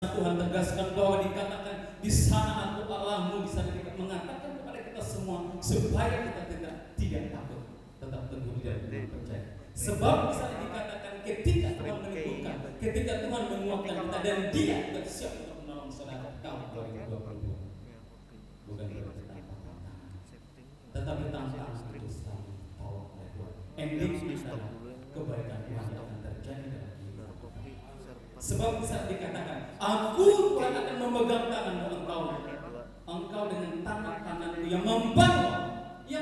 Tuhan tegaskan bahwa dikatakan di sana aku Allahmu, di sana kita mengatakan kepada kita semua supaya kita tidak takut, tetap teguh di dalam iman percaya. Sebab di sana dikatakan ketika Tuhan meneguhkan, ketika Tuhan menguatkan kita dan Dia juga siap untuk menolong saudara tahun 2022. Bukan berarti tanpa tantangan, tetapi tantangan itu selalu ditolong oleh Tuhan. Endingnya adalah kebaikan Tuhan yang akan terjadi dalam hidup kita. Sebab bisa dikatakan, aku Tuhan akan memegang tanganmu engkau dengan tangan kananku yang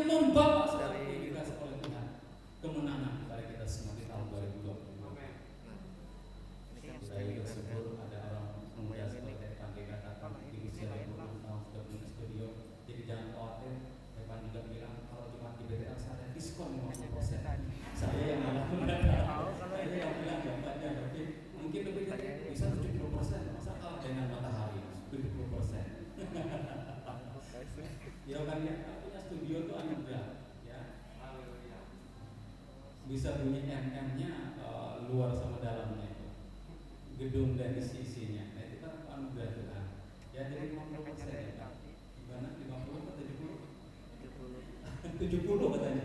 membawa saudara yang dikasih oleh Tuhan kemenangan kepada kita semua di tahun 2022. Saya juga sebut ada orang muda seperti Evan dikatakan di usia 26 tahun sudah punya studio, jadi jangan khawatir. Evan juga bilang kalau cuma di BTL saya diskon 50%. Saya yang malah saya yang bilang bapaknya tapi mungkin lebih dari bisa 70%, masa kalah dengan matahari 70%. Ya kan ya, punya studio itu anugerah ya. Bisa bunyi MM-nya luar sama dalamnya itu. Gedung dan isi-isinya. Nah, itu kan anugerah Tuhan. Ya jadi 50% ya kan. Gimana 50 atau 70? 70 katanya.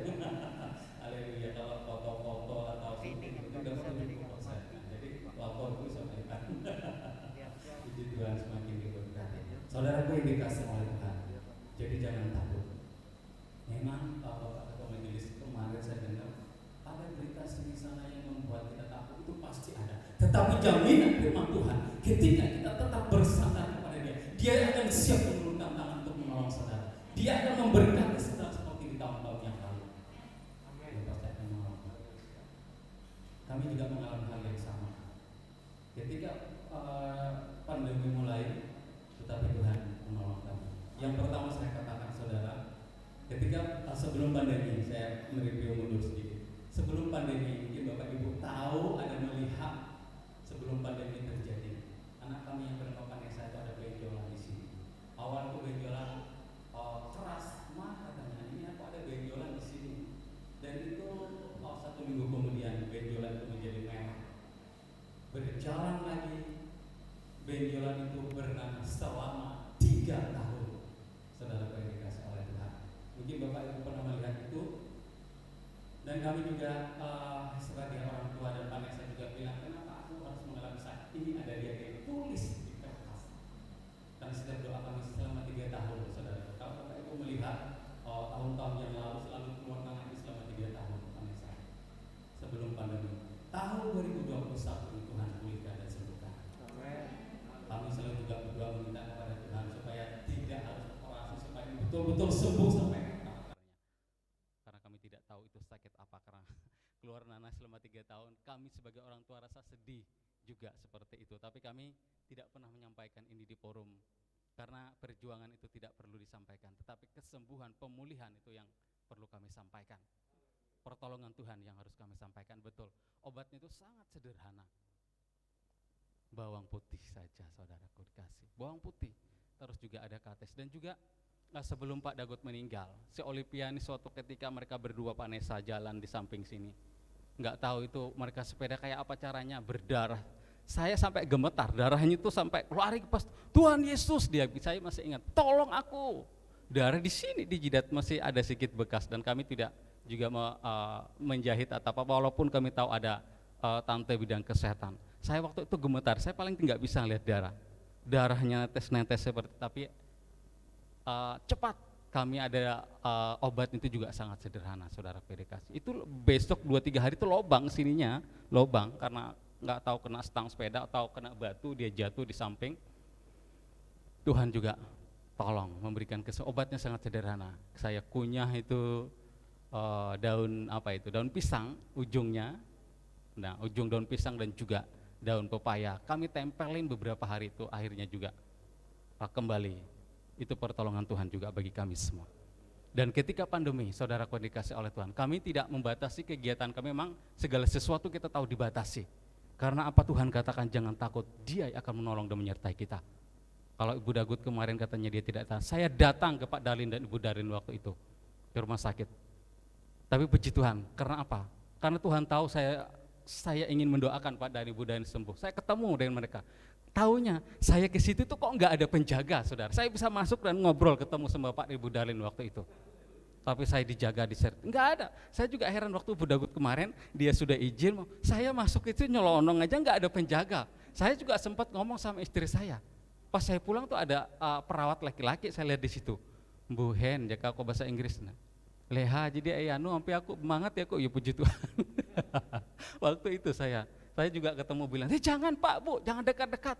Haleluya, kalau foto-foto atau itu dapat 70%. Nah, jadi lapor dulu sama Tuhan. Puji Tuhan, semakin diberkati. Saudaraku yang dikasih oleh Tuhan. Jadi jangan takut. Memang Bapak Ketua Majelis kemarin saya dengar ada berita sini sana yang membuat kita takut, itu pasti ada. Tetapi jaminan firman Tuhan, ketika kita tetap bersandar kepada Dia akan siap mengulurkan tangan untuk menolong saudara. Dia akan memberikan saudara seperti di tahun-tahun yang lalu. Dia pasti akan menolong. Kami juga mengalami hal yang sama. Ketika pandemi mulai, tetapi Tuhan menolong kami. Yang pertama saya katakan saudara, ketika sebelum pandemi, saya mereview mundur sedikit. Sebelum pandemi, mungkin Bapak Ibu tahu ada melihat sebelum pandemi terjadi. Anak kami yang bernama Vanessa itu ada benjolan di sini. Awal itu benjolan keras, mah katanya ini aku ada benjolan di sini. Dan itu 1 minggu kemudian benjolan itu menjadi merah. Berjalan lagi, benjolan itu bernanah selama 3 tahun. Saudara yang dikasih oleh Tuhan. Mungkin Bapak Ibu pernah melihat itu. Dan kami juga sebagai orang tua dan Vanessa juga bilang, kenapa aku harus mengalami sakit ini? Ada dia tulis di kertas. Karena setiap doa kami selama 3 tahun, saudara. Kalau Bapak Ibu melihat tahun-tahun yang lalu selalu keluar tangan selama 3 tahun Vanessa sebelum pandemi. Tahun 2021 Tuhan pulihkan dan sembuhkan. Kami selalu juga berdoa meminta kepada Tuhan supaya tidak harus operasi, supaya betul-betul sembuh sampai karena kami tidak tahu itu sakit apa, karena keluar nanah selama 3 tahun. Kami sebagai orang tua rasa sedih juga seperti itu, tapi kami tidak pernah menyampaikan ini di forum karena perjuangan itu tidak perlu disampaikan, tetapi kesembuhan, pemulihan itu yang perlu kami sampaikan. Pertolongan Tuhan yang harus kami sampaikan. Betul, obatnya itu sangat sederhana, bawang putih saja, saudaraku dikasih bawang putih. Terus juga ada kates. Dan juga sebelum Pak Dagot meninggal, si Oliviani suatu ketika mereka berdua Vanessa jalan di samping sini, nggak tahu itu mereka sepeda kayak apa caranya, berdarah. Saya sampai gemetar, darahnya itu sampai lari ke pas Tuhan Yesus. Saya masih ingat, tolong aku. Darah di sini di jidat masih ada sedikit bekas, dan kami tidak juga menjahit atau apa, walaupun kami tahu ada tante bidang kesehatan. Saya waktu itu gemetar, saya paling nggak bisa lihat darahnya netes seperti, tapi cepat kami ada obat itu juga sangat sederhana, saudara dikasih. Itu besok 2-3 hari itu lobang sininya, lobang karena nggak tahu kena stang sepeda atau kena batu, dia jatuh di samping. Tuhan juga tolong memberikan obatnya sangat sederhana. Saya kunyah itu daun apa itu, daun pisang ujungnya, nah ujung daun pisang dan juga daun pepaya. Kami tempelin beberapa hari itu, akhirnya juga kembali. Itu pertolongan Tuhan juga bagi kami semua. Dan ketika pandemi, saudaraku dikasih oleh Tuhan, kami tidak membatasi kegiatan kami. Memang segala sesuatu kita tahu dibatasi. Karena apa Tuhan katakan, jangan takut, Dia akan menolong dan menyertai kita. Kalau Ibu Dagut kemarin katanya dia tidak datang, saya datang ke Pak Dalin dan Ibu Darin waktu itu ke rumah sakit. Tapi puji Tuhan, karena apa? Karena Tuhan tahu saya ingin mendoakan Pak Dalin, Ibu Darin sembuh. Saya ketemu dengan mereka. Taunya saya ke situ tuh kok nggak ada penjaga, saudara. Saya bisa masuk dan ngobrol ketemu sama Bapak Ibu Darlin waktu itu. Tapi saya dijaga di set, nggak ada. Saya juga heran waktu Bu Dagut kemarin, dia sudah izin, saya masuk itu nyelonong aja nggak ada penjaga. Saya juga sempat ngomong sama istri saya. Pas saya pulang tuh ada perawat laki-laki, saya lihat di situ. Bu Hen, jaga aku bahasa Inggris. Leha, jadi anu sampai aku semangat ya kok, ya puji Tuhan. Waktu itu saya juga ketemu bilang, jangan Pak Bu, jangan dekat-dekat.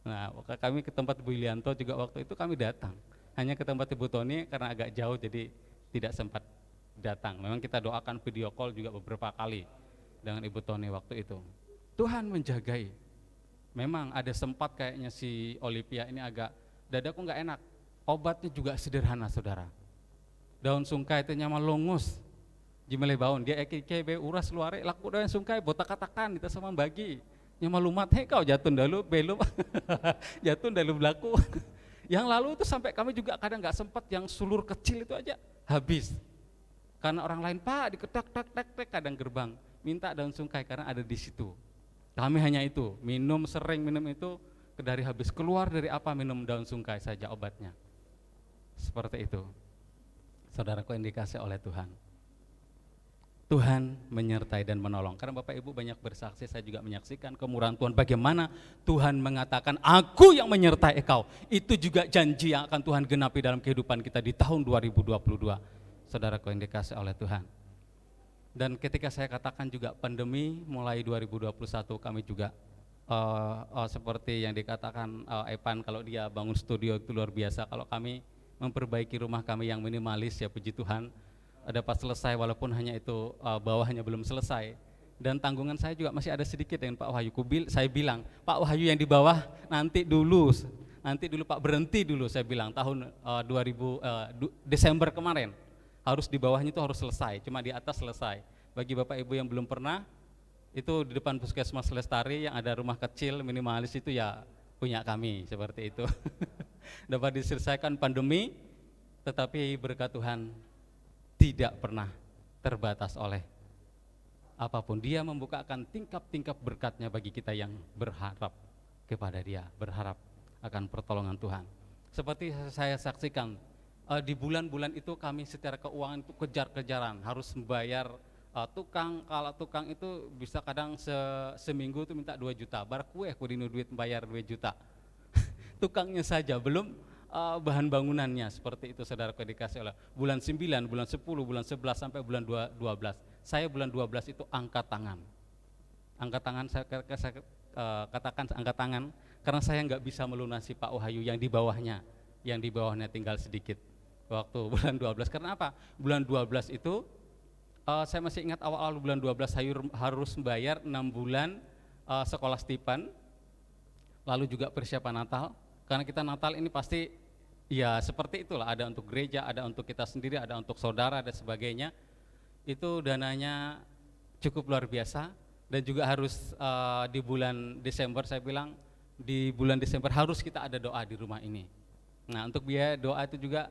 Nah, kami ke tempat Bu Ilianto juga waktu itu kami datang. Hanya ke tempat Ibu Toni karena agak jauh jadi tidak sempat datang. Memang kita doakan video call juga beberapa kali dengan Ibu Toni waktu itu. Tuhan menjagai. Memang ada sempat kayaknya si Olivia ini agak dadaku nggak enak. Obatnya juga sederhana, saudara. Daun sungkai itu nyaman longus. Jimele baun dia kebe uras luare laku daun sungkai botak katakan kita sama bagi. Nyama lumat kau jatun dalu belum jatun dalu belaku. Yang lalu itu sampai kami juga kadang nggak sempat yang sulur kecil itu aja habis. Karena orang lain Pak diketak tak kadang gerbang minta daun sungkai karena ada di situ. Kami hanya itu sering minum itu dari habis keluar dari apa minum daun sungkai saja obatnya. Seperti itu. Saudaraku yang dikasih oleh Tuhan. Tuhan menyertai dan menolong. Karena Bapak Ibu banyak bersaksi, saya juga menyaksikan kemurahan Tuhan. Bagaimana Tuhan mengatakan, aku yang menyertai engkau. Itu juga janji yang akan Tuhan genapi dalam kehidupan kita di tahun 2022. Saudaraku yang dikasih oleh Tuhan. Dan ketika saya katakan juga pandemi mulai 2021 kami juga seperti yang dikatakan Evan, kalau dia bangun studio itu luar biasa. Kalau kami memperbaiki rumah kami yang minimalis, ya puji Tuhan, dapat selesai walaupun hanya itu bawahnya belum selesai. Dan tanggungan saya juga masih ada sedikit dengan Pak Wahyu. Saya bilang, Pak Wahyu yang di bawah nanti dulu Pak, berhenti dulu, saya bilang tahun Desember kemarin. Harus di bawahnya itu harus selesai, cuma di atas selesai. Bagi Bapak Ibu yang belum pernah, itu di depan Puskesmas Lestari yang ada rumah kecil minimalis itu ya punya kami, seperti itu. Dapat diselesaikan pandemi, tetapi berkat Tuhan tidak pernah terbatas oleh apapun. Dia membukakan tingkap-tingkap berkatnya bagi kita yang berharap kepada Dia, berharap akan pertolongan Tuhan. Seperti saya saksikan, di bulan-bulan itu kami secara keuangan itu kejar-kejaran, harus membayar tukang. Kalau tukang itu bisa kadang seminggu itu minta 2 juta, bar kue aku dinu duit membayar 2 juta. Tukangnya saja, belum bahan bangunannya, seperti itu saudaraku dikasih oleh. Bulan 9, bulan 10, bulan 11 sampai bulan 12. Saya bulan 12 itu angkat tangan. Angkat tangan, saya katakan angkat tangan, karena saya nggak bisa melunasi Pak Wahyu yang di bawahnya tinggal sedikit. Waktu bulan 12, karena apa? Bulan 12 itu saya masih ingat awal-awal bulan 12 saya harus membayar 6 bulan sekolah Stipan, lalu juga persiapan Natal, karena kita Natal ini pasti ya seperti itulah, ada untuk gereja, ada untuk kita sendiri, ada untuk saudara dan sebagainya. Itu dananya cukup luar biasa, dan juga harus di bulan Desember, saya bilang di bulan Desember harus kita ada doa di rumah ini. Nah, untuk biaya doa itu juga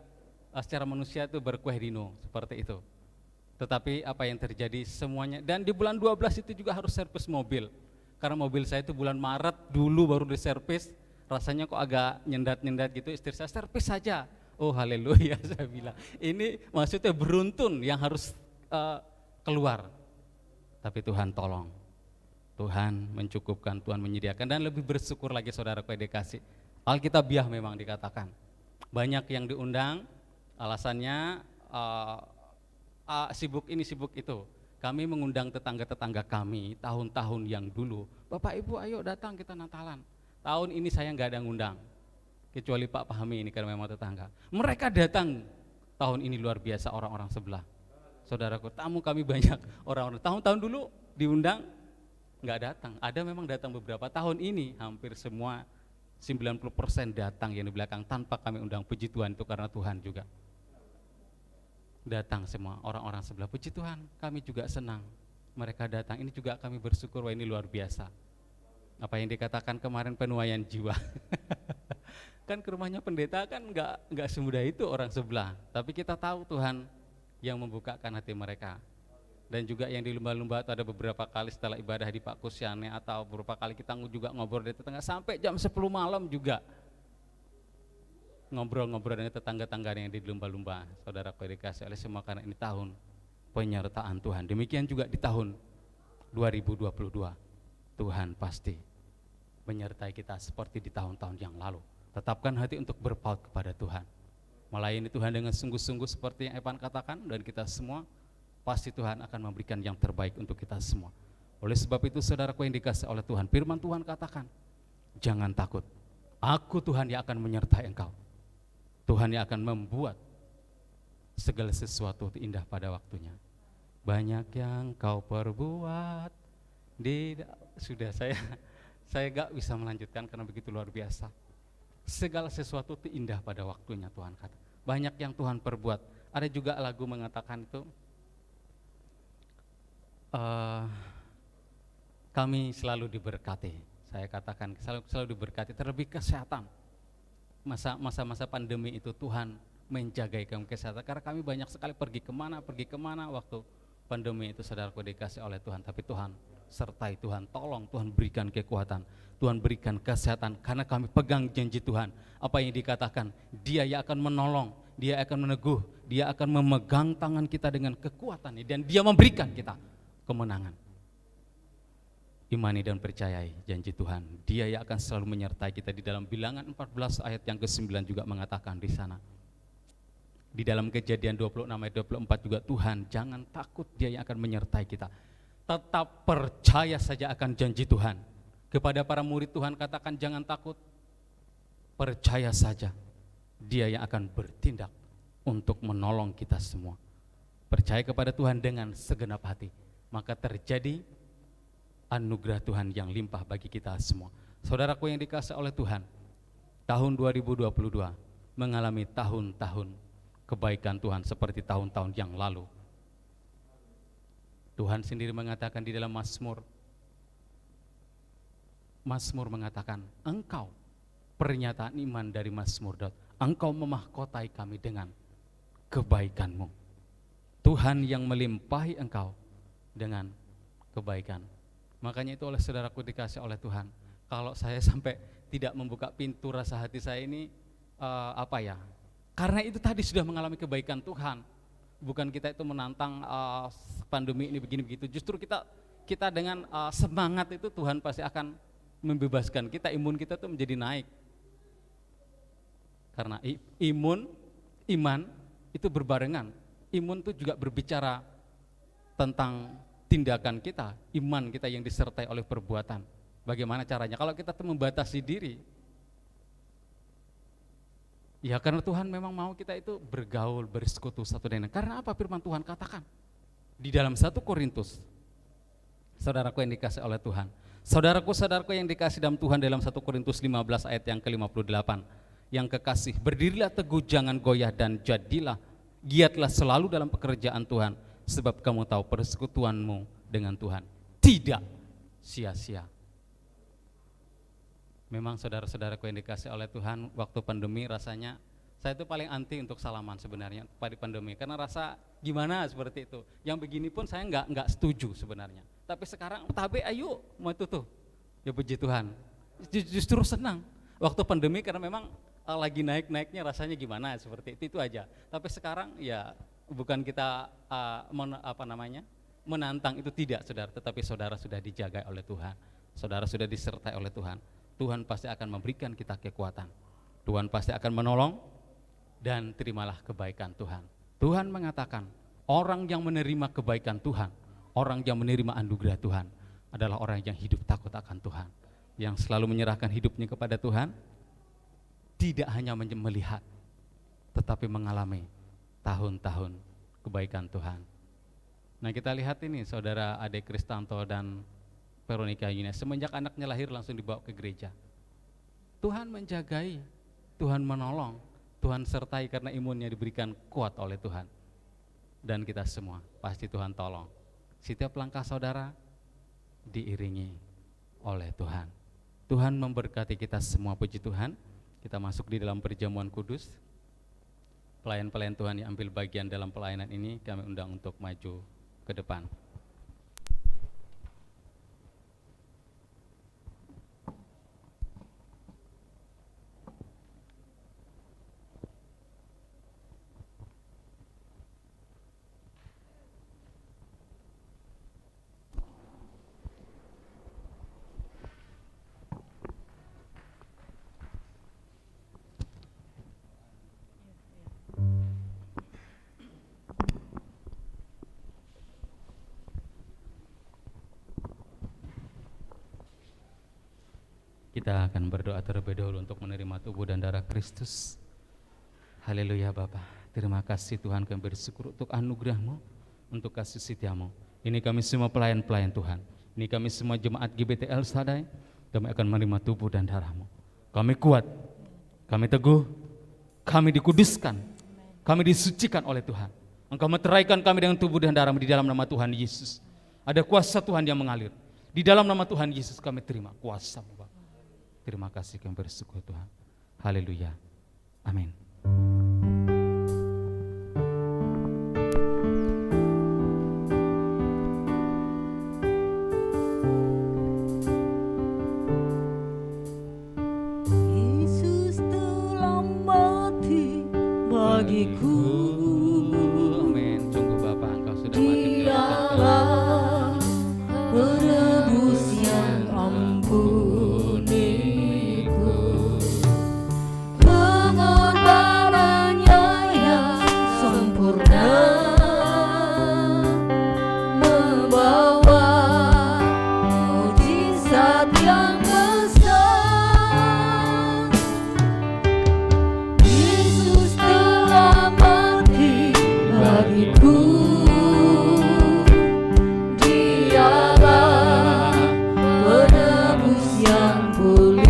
secara manusia itu berkueh dino, seperti itu. Tetapi apa yang terjadi semuanya, dan di bulan 12 itu juga harus servis mobil. Karena mobil saya itu bulan Maret dulu baru diservis, rasanya kok agak nyendat-nyendat gitu, istri saya servis saja. Oh haleluya, saya bilang. Ini maksudnya beruntun yang harus keluar. Tapi Tuhan tolong. Tuhan mencukupkan, Tuhan menyediakan, dan lebih bersyukur lagi saudaraku yang dikasih. Alkitabiah memang dikatakan. Banyak yang diundang, alasannya sibuk ini sibuk itu. Kami mengundang tetangga-tetangga kami tahun-tahun yang dulu, Bapak Ibu ayo datang kita Natalan. Tahun ini saya nggak ada ngundang, kecuali Pak Pahmi ini karena memang tetangga. Mereka datang tahun ini luar biasa, orang-orang sebelah. Saudaraku, tamu kami banyak, orang-orang tahun-tahun dulu diundang nggak datang. Ada memang datang beberapa, tahun ini hampir semua 90% datang yang di belakang tanpa kami undang. Puji Tuhan, itu karena Tuhan juga. Datang semua orang-orang sebelah, puji Tuhan, kami juga senang mereka datang. Ini juga kami bersyukur, wah ini luar biasa. Apa yang dikatakan kemarin penuaian jiwa. Kan ke rumahnya pendeta kan nggak semudah itu orang sebelah, tapi kita tahu Tuhan yang membukakan hati mereka. Dan juga yang di lumba-lumba itu ada beberapa kali setelah ibadah di Pak Kusyane, atau beberapa kali kita juga ngobrol di tetangga sampai jam 10 malam juga ngobrol-ngobrol dengan tetangga-tangga yang di lumba-lumba. Saudara dikasih oleh semua, karena ini tahun penyertaan Tuhan. Demikian juga di tahun 2022 Tuhan pasti menyertai kita seperti di tahun-tahun yang lalu. Tetapkan hati untuk berpaut kepada Tuhan, melayani Tuhan dengan sungguh-sungguh seperti yang Evan katakan, dan kita semua pasti Tuhan akan memberikan yang terbaik untuk kita semua. Oleh sebab itu saudaraku yang dikasih oleh Tuhan, firman Tuhan katakan, jangan takut, aku Tuhan yang akan menyertai engkau. Tuhan yang akan membuat segala sesuatu indah pada waktunya. Banyak yang kau perbuat sudah saya gak bisa melanjutkan karena begitu luar biasa. Segala sesuatu itu indah pada waktunya, Tuhan kata. Banyak yang Tuhan perbuat. Ada juga lagu mengatakan itu, kami selalu diberkati. Saya katakan selalu diberkati, terlebih kesehatan. Masa-masa pandemi itu Tuhan menjaga kami kesehatan, karena kami banyak sekali pergi kemana waktu pandemi itu, saudaraku dikasih oleh Tuhan. Tapi Tuhan sertai, Tuhan tolong, Tuhan berikan kekuatan, Tuhan berikan kesehatan, karena kami pegang janji Tuhan. Apa yang dikatakan, Dia yang akan menolong, Dia akan meneguh, Dia akan memegang tangan kita dengan kekuatannya, dan Dia memberikan kita kemenangan. Imani dan percayai janji Tuhan. Dia yang akan selalu menyertai kita. Di dalam Bilangan 14 ayat yang ke-9 juga mengatakan di sana. Di dalam Kejadian 26 ayat 24 juga, Tuhan jangan takut, Dia yang akan menyertai kita. Tetap percaya saja akan janji Tuhan. Kepada para murid Tuhan katakan, jangan takut, percaya saja, Dia yang akan bertindak untuk menolong kita semua. Percaya kepada Tuhan dengan segenap hati, maka terjadi anugerah Tuhan yang limpah bagi kita semua. Saudaraku yang dikasihi oleh Tuhan, tahun 2022 mengalami tahun-tahun kebaikan Tuhan seperti tahun-tahun yang lalu. Tuhan sendiri mengatakan di dalam Mazmur mengatakan, engkau, pernyataan iman dari Mazmur Daud, engkau memahkotai kami dengan kebaikan-Mu. Tuhan yang melimpahi engkau dengan kebaikan. Makanya itu oleh saudaraku dikasih oleh Tuhan, kalau saya sampai tidak membuka pintu rasa hati saya ini, karena itu tadi sudah mengalami kebaikan Tuhan. Bukan kita itu menantang pandemi ini begini begitu. Justru kita dengan semangat itu Tuhan pasti akan membebaskan kita, imun kita itu menjadi naik. Karena iman itu berbarengan. Imun itu juga berbicara tentang tindakan kita, iman kita yang disertai oleh perbuatan. Bagaimana caranya? Kalau kita tuh membatasi diri, ya karena Tuhan memang mau kita itu bergaul, bersekutu satu dengan. Karena apa firman Tuhan katakan? Di dalam 1 Korintus, saudaraku yang dikasih oleh Tuhan, saudaraku yang dikasih dalam Tuhan, dalam 1 Korintus 15 ayat yang ke-58, yang kekasih, berdirilah teguh, jangan goyah, dan jadilah, giatlah selalu dalam pekerjaan Tuhan, sebab kamu tahu persekutuanmu dengan Tuhan tidak sia-sia. Memang saudara-saudaraku yang dikasih oleh Tuhan, waktu pandemi rasanya saya itu paling anti untuk salaman sebenarnya pada pandemi, karena rasa gimana seperti itu. Yang begini pun saya nggak setuju sebenarnya. Tapi sekarang ayo mau itu tuh, ya puji Tuhan. Justru senang waktu pandemi, karena memang lagi naik-naiknya rasanya gimana seperti itu aja. Tapi sekarang ya bukan kita menantang itu, tidak saudara, tetapi saudara sudah dijaga oleh Tuhan, saudara sudah disertai oleh Tuhan. Tuhan pasti akan memberikan kita kekuatan, Tuhan pasti akan menolong, dan terimalah kebaikan Tuhan. Tuhan mengatakan, orang yang menerima kebaikan Tuhan, orang yang menerima anugerah Tuhan adalah orang yang hidup takut akan Tuhan, yang selalu menyerahkan hidupnya kepada Tuhan, tidak hanya melihat, tetapi mengalami tahun-tahun kebaikan Tuhan. Nah, kita lihat ini saudara Ade Kristanto dan Veronica Yunes, semenjak anaknya lahir langsung dibawa ke gereja. Tuhan menjagai, Tuhan menolong, Tuhan sertai karena imunnya diberikan kuat oleh Tuhan. Dan kita semua pasti Tuhan tolong. Setiap langkah saudara diiringi oleh Tuhan. Tuhan memberkati kita semua, puji Tuhan. Kita masuk di dalam perjamuan kudus. Pelayan-pelayan Tuhan yang ambil bagian dalam pelayanan ini kami undang untuk maju ke depan. Kita akan berdoa terlebih dahulu untuk menerima tubuh dan darah Kristus. Haleluya Bapa, terima kasih Tuhan, kami bersyukur untuk anugerah-Mu, untuk kasih setia-Mu. Ini kami semua pelayan-pelayan Tuhan, ini kami semua jemaat GBTL Sadai, kami akan menerima tubuh dan darah-Mu. Kami kuat, kami teguh, kami dikuduskan, kami disucikan oleh Tuhan. Engkau meteraikan kami dengan tubuh dan darah-Mu di dalam nama Tuhan Yesus. Ada kuasa Tuhan yang mengalir. Di dalam nama Tuhan Yesus kami terima kuasa-Mu Bapa. Terima kasih, kami bersyukur Tuhan. Haleluya. Amin. Yesus telah mati bagiku. Amin. Sungguh Bapak, Engkau sudah mati Dialah penebus yang ampuniku. Pengorbanannya yang sempurna membawa mujizat yang besar. Yesus telah mati bagiku. Dialah penebus yang pulihkanku.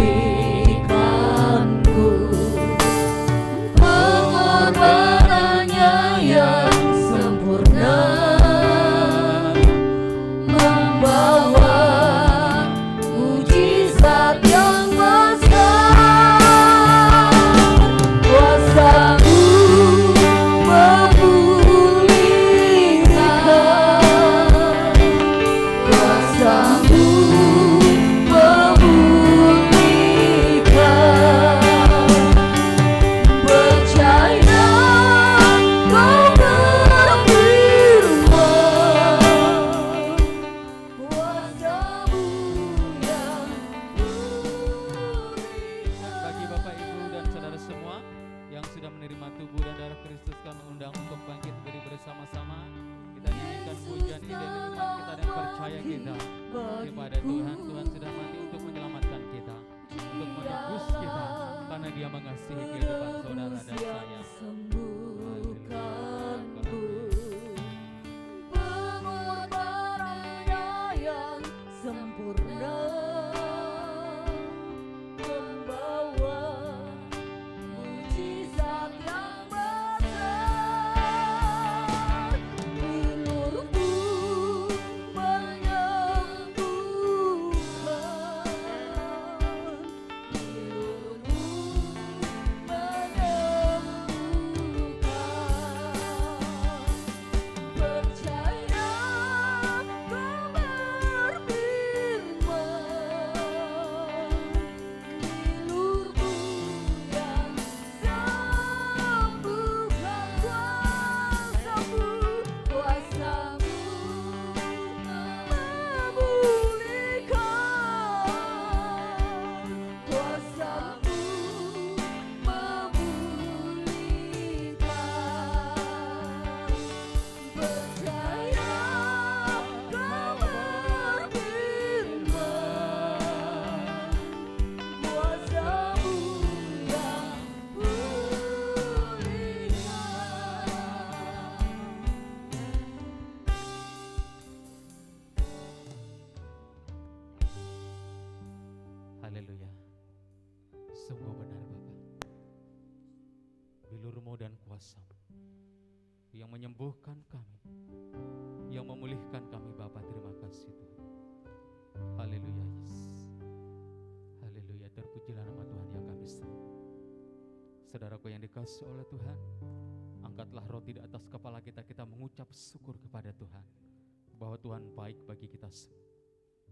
Pengorbanannya yang sempurna membawa mujizat yang besar. Kuasa-Mu memulihkan. Kuasa-Mu memulihkan. Percaya Kau berfirman, kuasa-Mu yang pulihkan. Bagi Bapak, Ibu, dan saudara semua yang sudah menerima tubuh dan darah Kristus, kami undang untuk bangkit berdiri bersama-sama. Kita nyanyikan pujian ini dari iman kita dan percaya kita kepada Tuhan. Tuhan sudah mati untuk menyelamatkan kita, untuk menebus kita, karena Dia mengasihi kehidupan saudara dan saya. Sembuhkanku. Pengorbanannya yang sempurna membawa mujizat yang besar. Bilur-Mu menyembuhkan. Bilur-Mu Haleluya. Sungguh benar Bapak. Bilur-Mu dan kuasa-Mu yang menyembuhkan kami, yang memulihkan kami Bapak. Terima kasih Tuhan. Haleluya Yesus. Haleluya. Terpujilah nama Tuhan yang kami sembah. Saudaraku yang dikasihi oleh Tuhan, angkatlah roti di atas kepala kita, kita mengucap syukur kepada Tuhan. bahwa Tuhan baik bagi kita semua.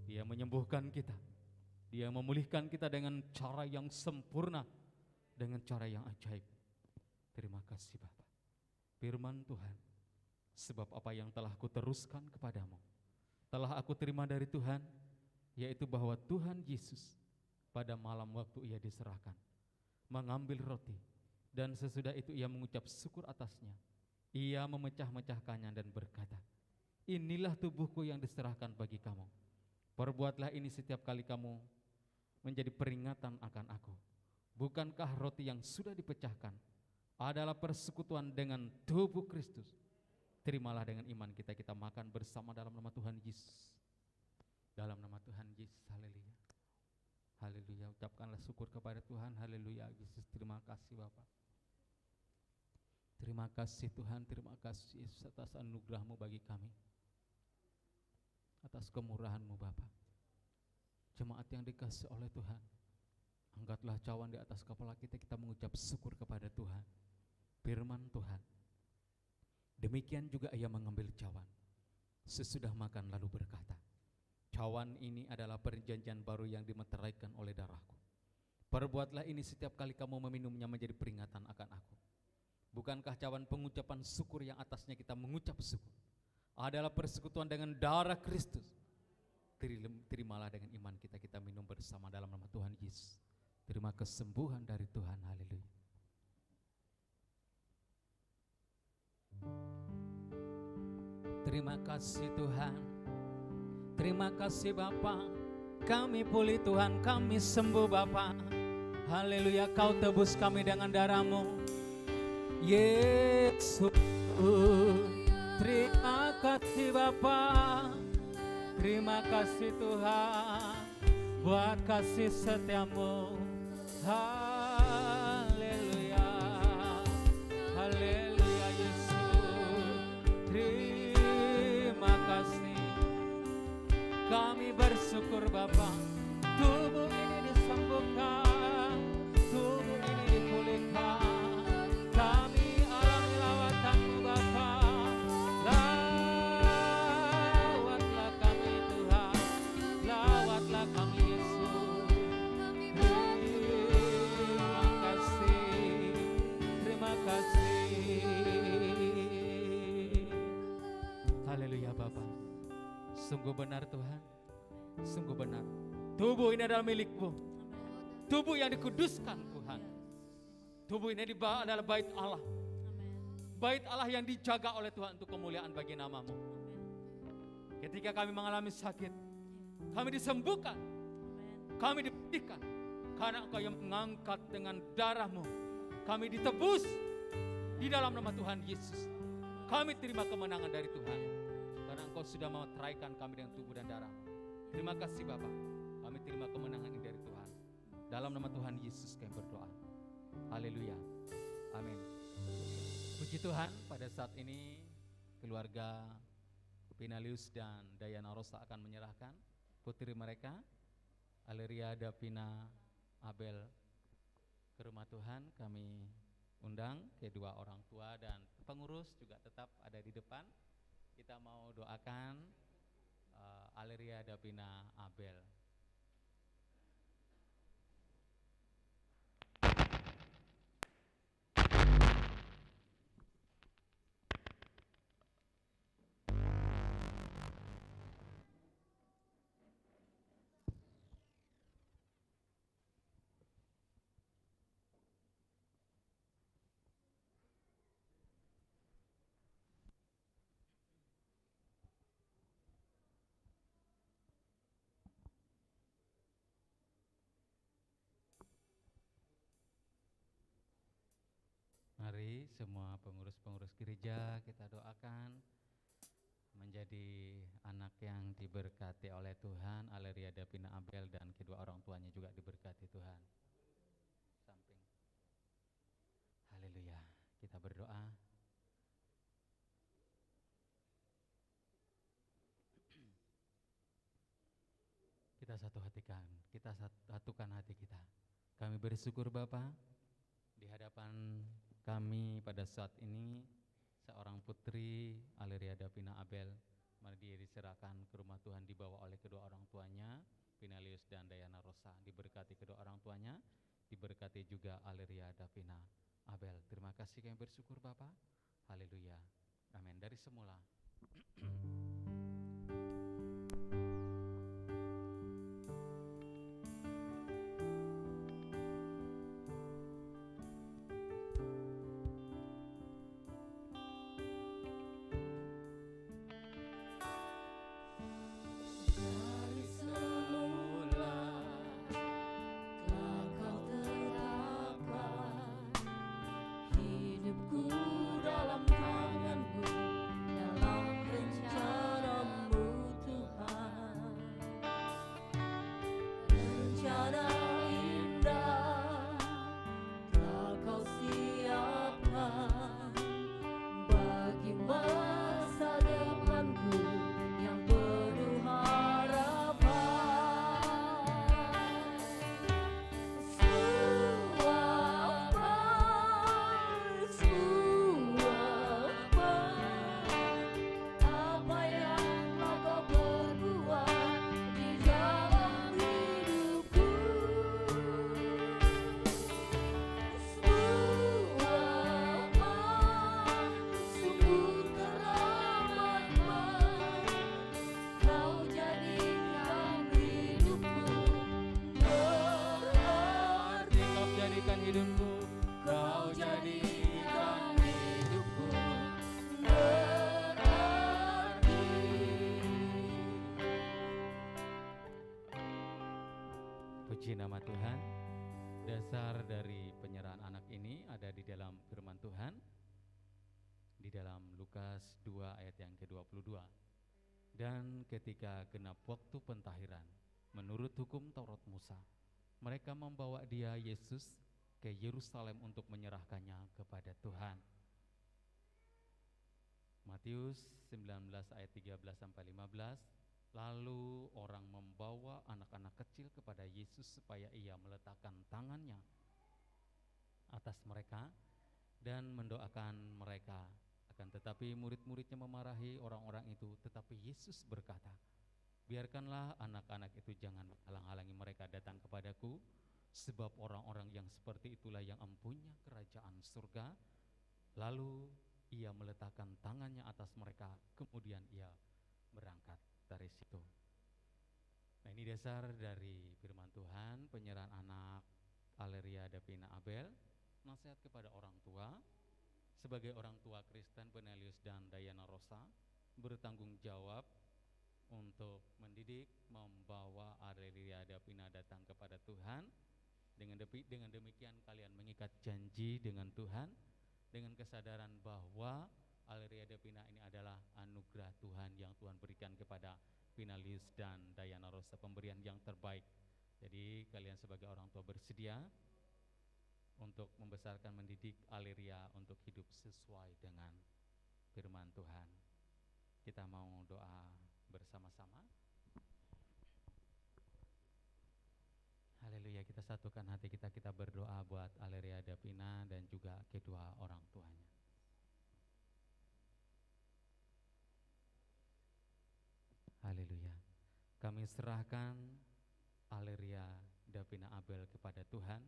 Dia menyembuhkan kita, Dia memulihkan kita dengan cara yang sempurna, dengan cara yang ajaib. Terima kasih Bapa. Firman Tuhan, sebab apa yang telah kuteruskan kepadamu, telah aku terima dari Tuhan, yaitu bahwa Tuhan Yesus pada malam waktu Ia diserahkan, mengambil roti, dan sesudah itu Ia mengucap syukur atasnya. Ia memecah-mecahkannya dan berkata, inilah tubuhku yang diserahkan bagi kamu. Perbuatlah ini setiap kali kamu menjadi peringatan akan aku. Bukankah roti yang sudah dipecahkan adalah persekutuan dengan tubuh Kristus? Terimalah dengan iman kita makan bersama dalam nama Tuhan Yesus. Dalam nama Tuhan Yesus, haleluya. Haleluya, ucapkanlah syukur kepada Tuhan. Haleluya, Yesus, terima kasih Bapak. Terima kasih Tuhan, terima kasih Yesus atas anugerah-Mu bagi kami, atas kemurahan-Mu Bapa. Jemaat yang dikasih oleh Tuhan, angkatlah cawan di atas kepala kita mengucap syukur kepada Tuhan. Firman Tuhan, demikian juga Ia mengambil cawan sesudah makan lalu berkata, cawan ini adalah perjanjian baru yang dimeteraikan oleh darahku. Perbuatlah ini setiap kali kamu meminumnya menjadi peringatan akan aku. Bukankah cawan pengucapan syukur yang atasnya kita mengucap syukur adalah persekutuan dengan darah Kristus? Terimalah dengan iman kita minum bersama dalam nama Tuhan Yesus. Terima kesembuhan dari Tuhan, haleluya. Terima kasih Tuhan, terima kasih Bapa. Kami pulih Tuhan, kami sembuh Bapa. Haleluya, Kau tebus kami dengan darah-Mu Yesus. Terima kasih Bapa, terima kasih Tuhan buat kasih setia-Mu. Haleluya, haleluya Yesus. Terima kasih, kami bersyukur Bapa. Tubuh ini disembuhkan, tubuh ini dipulihkan. Kami alami lawatan-Mu Bapa. Lawatlah kami Tuhan, lawatlah kami Yesus. Terima kasih, terima kasih. Haleluya Bapa. Sungguh benar Tuhan, sungguh benar. Tubuh ini adalah milik-Mu, tubuh yang dikuduskan Tuhan. Tubuh ini adalah bait Allah, bait Allah yang dijaga oleh Tuhan untuk kemuliaan bagi nama-Mu. Ketika kami mengalami sakit, kami disembuhkan, kami dipulihkan, karena Engkau yang mengangkat dengan darah-Mu. Kami ditebus di dalam nama Tuhan Yesus. Kami terima kemenangan dari Tuhan, karena Engkau sudah memeteraikan kami dengan tubuh dan darah-Mu. Terima kasih Bapak, kami terima kemenangan ini dari Tuhan. Dalam nama Tuhan Yesus kami berdoa. Haleluya, amin. Puji Tuhan, pada saat ini keluarga Pinalius dan Dayana Rosa akan menyerahkan putri mereka, Aleria Davina Abel, ke rumah Tuhan. Kami undang kedua orang tua dan pengurus juga tetap ada di depan. Kita mau doakan Aleria Davina Abel. Mari semua pengurus-pengurus gereja kita doakan menjadi anak yang diberkati oleh Tuhan. Aleria Davina Abel dan kedua orang tuanya juga diberkati Tuhan. Samping. Haleluya. Kita berdoa. Kita satukan hati kita. Kami bersyukur Bapa, di hadapan kami pada saat ini seorang putri Aleria Davina Abel Mari dia diserahkan ke rumah Tuhan, dibawa oleh kedua orang tuanya, Pinelius dan Dayana Rosa. Diberkati kedua orang tuanya, diberkati juga Aleria Davina Abel. Terima kasih, kami bersyukur Bapak. Haleluya. Amin. Dari semula Dari semula telah kau tetapkan hidupku dalam tanganmu, dalam rencanamu Tuhan. Rencana indah telah kau siapkan bagi masa depanku yang penuh harapan. Apa yang telah kau perbuat di dalam hidupku. Sungguh teramat kau jadikan hidupku berarti. Kau jadikan hidupku, Kau jadikan hidupku berarti. puji nama Tuhan. Dasar dari penyerahan anak ini ada di dalam firman Tuhan, di dalam Lukas 2 ayat yang ke-22. Dan ketika genap waktu pentahiran, menurut hukum Taurat Musa, mereka membawa dia Yesus ke Yerusalem untuk menyerahkannya kepada Tuhan. Matius 19 ayat 13 sampai 15. Lalu orang membawa anak-anak kecil kepada Yesus supaya ia meletakkan tangannya atas mereka dan mendoakan mereka. Akan tetapi murid-muridnya memarahi orang-orang itu, tetapi Yesus berkata, biarkanlah anak-anak itu, jangan halang-halangi mereka datang kepadaku, sebab orang-orang yang seperti itulah yang empunya kerajaan surga. Lalu ia meletakkan tangannya atas mereka, kemudian ia berangkat dari situ. Nah, ini dasar dari firman Tuhan, penyerahan anak Aleria Davina Abel, nasihat kepada orang tua. Sebagai orang tua Kristen, Pinelius dan Dayana Rosa bertanggung jawab untuk mendidik, membawa Aleria Davina datang kepada Tuhan. Dengan demikian kalian mengikat janji dengan Tuhan, dengan kesadaran bahwa Aleria Davina ini adalah anugerah Tuhan yang Tuhan berikan kepada Pinelius dan Dayana Rosa, pemberian yang terbaik. Jadi kalian sebagai orang tua bersedia untuk membesarkan, mendidik Aleria untuk hidup sesuai dengan firman Tuhan. Kita mau doa bersama-sama. Haleluya, kita satukan hati kita berdoa buat Aleria Davina dan juga kedua orang tuanya. Haleluya. Kami serahkan Aleria Davina Abel kepada Tuhan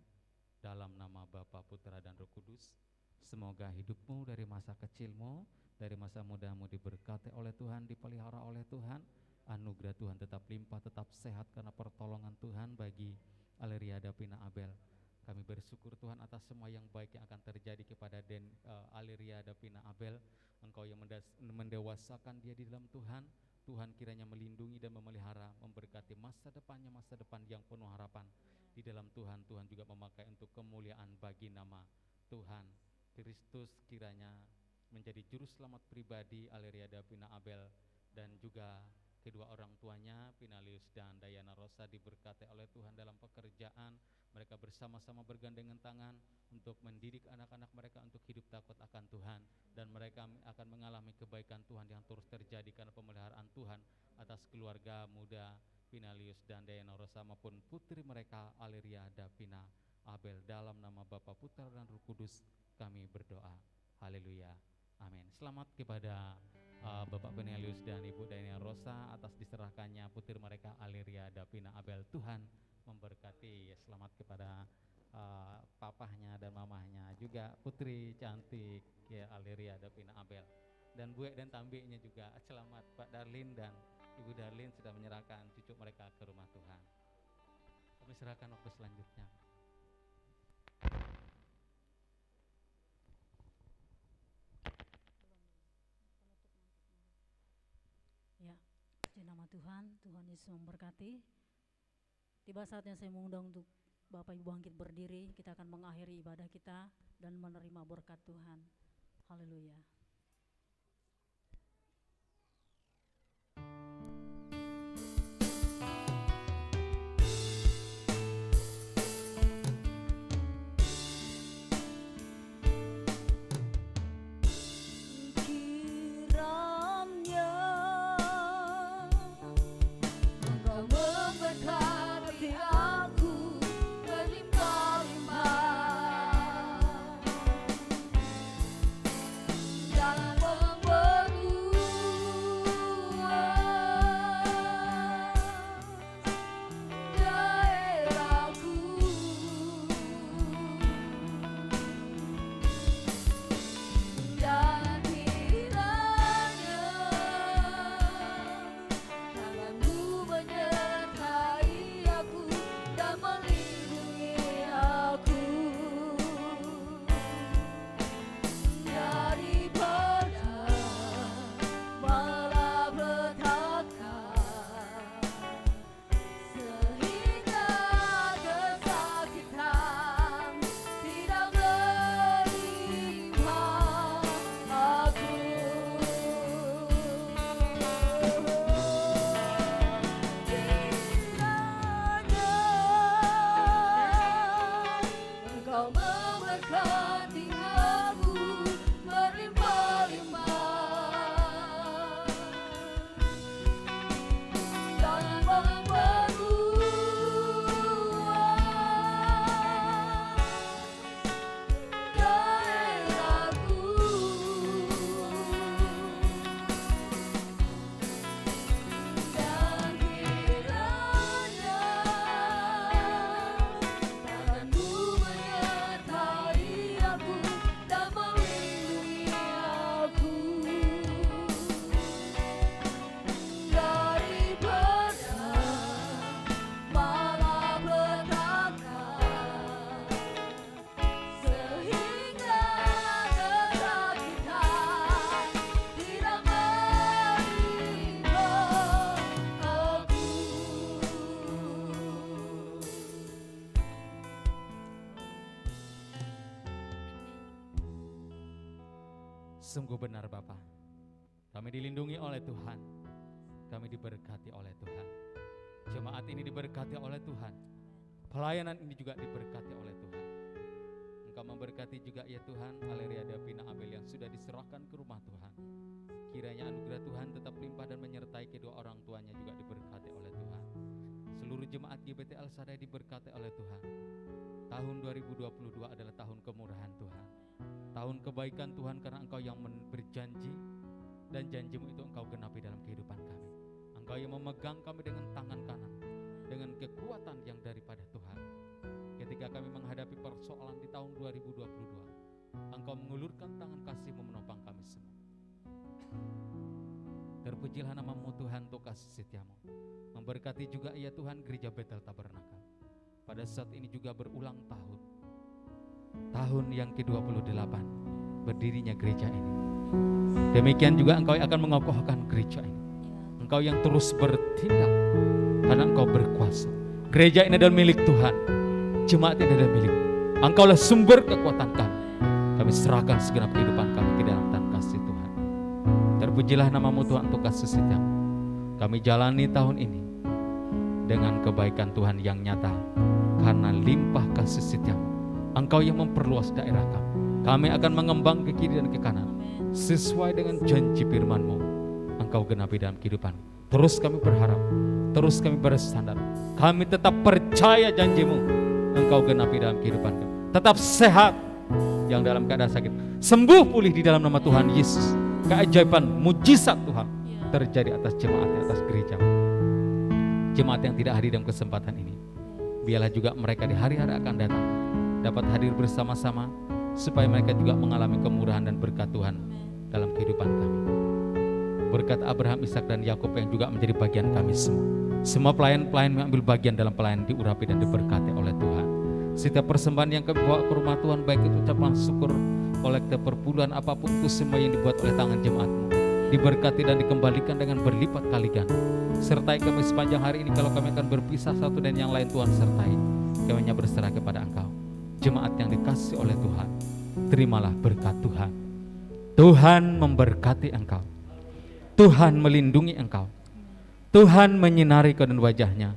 dalam nama Bapa, Putra dan Roh Kudus. Semoga hidupmu dari masa kecilmu, dari masa mudamu diberkati oleh Tuhan, dipelihara oleh Tuhan. Anugerah Tuhan tetap limpah, tetap sehat karena pertolongan Tuhan bagi Aleria Davina Abel. Kami bersyukur Tuhan atas semua yang baik yang akan terjadi kepada Aleria Davina Abel. Engkau yang mendewasakan dia di dalam Tuhan. Tuhan kiranya melindungi dan memelihara, memberkati masa depannya, masa depan yang penuh harapan di dalam Tuhan. Tuhan juga memakai untuk kemuliaan bagi nama Tuhan. Kristus kiranya menjadi juru selamat pribadi Aleria Davina Abel dan juga kedua orang tuanya Pinelius dan Dayana Rosa, diberkati oleh Tuhan dalam pekerjaan. Mereka bersama-sama bergandengan tangan untuk mendidik anak-anak mereka untuk hidup takut akan Tuhan, dan mereka akan mengalami kebaikan Tuhan yang terus terjadi karena pemeliharaan Tuhan atas keluarga muda Pinelius dan Dayana Rosa maupun putri mereka Aleria Davina Abel. Dalam nama Bapa, Putra dan Roh Kudus kami berdoa. Haleluya. Amin. Selamat kepada Bapak Benelius dan Ibu Daniel Rosa atas diserahkannya putri mereka Aliria Davina Abel. Tuhan memberkati. Selamat kepada papahnya dan mamahnya, juga putri cantik ya Aliria Davina Abel, dan Bu dan Tambiknya juga. Selamat Pak Darlin dan Ibu Darlin sudah menyerahkan cucu mereka ke rumah Tuhan. Kami serahkan waktu selanjutnya. Ya, puji nama Tuhan, Tuhan Yesus memberkati. Tiba saatnya saya mengundang untuk Bapak Ibu bangkit berdiri, kita akan mengakhiri ibadah kita dan menerima berkat Tuhan. Haleluya. Kiranya Engkau memberkati aku berlimpah-limpah dan memperluas daerahku. Dan kiranya tanganmu menyertai aku dan melindungi aku daripada malapetaka, sehingga kesakitan tidak menimpa aku. Kiranya Engkau memberkati aku berlimpah-limpah dan memperluas daerahku. Dan kiranya tanganmu menyertai aku dan melindungi aku daripada malapetaka, sehingga kesakitan tidak menimpa aku. Sungguh benar Bapa, kami dilindungi oleh Tuhan, kami diberkati oleh Tuhan. Jemaat ini diberkati oleh Tuhan, pelayanan ini juga diberkati oleh Tuhan. Engkau memberkati juga ya Tuhan Aliria Davina Abel yang sudah diserahkan ke rumah Tuhan. Kiranya anugerah Tuhan tetap limpah dan menyertai kedua orang tuanya juga diberkati oleh Tuhan. Seluruh jemaat GBT Al Shaddai diberkati oleh Tuhan. Tahun 2022 adalah tahun kemurahan Tuhan, tahun kebaikan Tuhan, karena Engkau yang berjanji dan janjimu itu Engkau genapi dalam kehidupan kami. Engkau yang memegang kami dengan tangan kanan, dengan kekuatan yang daripada Tuhan. Ketika kami menghadapi persoalan di tahun 2022, Engkau mengulurkan tangan kasih-Mu menopang kami semua. Terpujilah nama-Mu Tuhan untuk kasih setia-Mu. Memberkati juga ya Tuhan gereja Bethel Tabernakel. Pada saat ini juga berulang tahun yang ke-28 berdirinya gereja ini. Demikian juga Engkau yang akan mengokohkan gereja ini. Engkau yang terus bertindak karena Engkau berkuasa. Gereja ini adalah milik Tuhan, jemaat ini adalah milik. Engkaulah sumber kekuatan kami. Kami serahkan segenap kehidupan kami ke dalam tangan kasih Tuhan. Terpujilah nama-Mu Tuhan untuk kasih setia-Mu. Kami jalani tahun ini dengan kebaikan Tuhan yang nyata, karena limpah kasih setia-Mu. Engkau yang memperluas daerah kami. Kami akan mengembang ke kiri dan ke kanan sesuai dengan janji firman-Mu. Engkau genapi dalam kehidupan. Terus kami berharap, terus kami bersandar. Kami tetap percaya janji-Mu. Engkau genapi dalam kehidupan kami. Tetap sehat yang dalam keadaan sakit, sembuh pulih di dalam nama Tuhan Yesus. keajaiban, mujizat Tuhan terjadi atas jemaatnya, atas gereja. Jemaat yang tidak hadir dalam kesempatan ini, biarlah juga mereka di hari-hari akan datang dapat hadir bersama-sama, supaya mereka juga mengalami kemurahan dan berkat Tuhan dalam kehidupan kami. Berkat Abraham, Ishak dan Yakub yang juga menjadi bagian kami semua. Semua pelayan-pelayan yang ambil bagian dalam pelayanan diurapi dan diberkati oleh Tuhan. Setiap persembahan yang kami bawa ke rumah Tuhan, baik itu ucapan syukur, kolekte perpuluhan, apapun itu semua yang dibuat oleh tangan jemaat-Mu, diberkati dan dikembalikan dengan berlipat kali ganda. Sertai kami sepanjang hari ini. Kalau kami akan berpisah satu dan yang lain, Tuhan sertai. Kami hanya berserah kepada Engkau. Jemaat yang dikasih oleh Tuhan, terimalah berkat Tuhan. Tuhan memberkati engkau. Tuhan melindungi engkau. Tuhan menyinari kedua wajahnya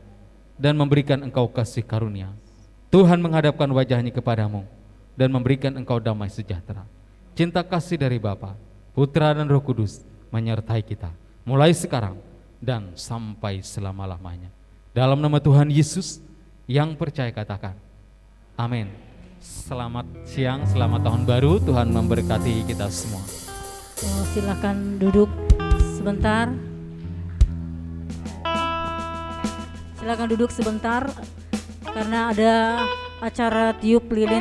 dan memberikan engkau kasih karunia. Tuhan menghadapkan wajahnya kepadamu dan memberikan engkau damai sejahtera. Cinta kasih dari Bapa, Putra dan Roh Kudus menyertai kita mulai sekarang dan sampai selama-lamanya. Dalam nama Tuhan Yesus, yang percaya katakan amin. Selamat siang, selamat tahun baru. Tuhan memberkati kita semua. Silakan duduk sebentar. Silakan duduk sebentar karena ada acara tiup lilin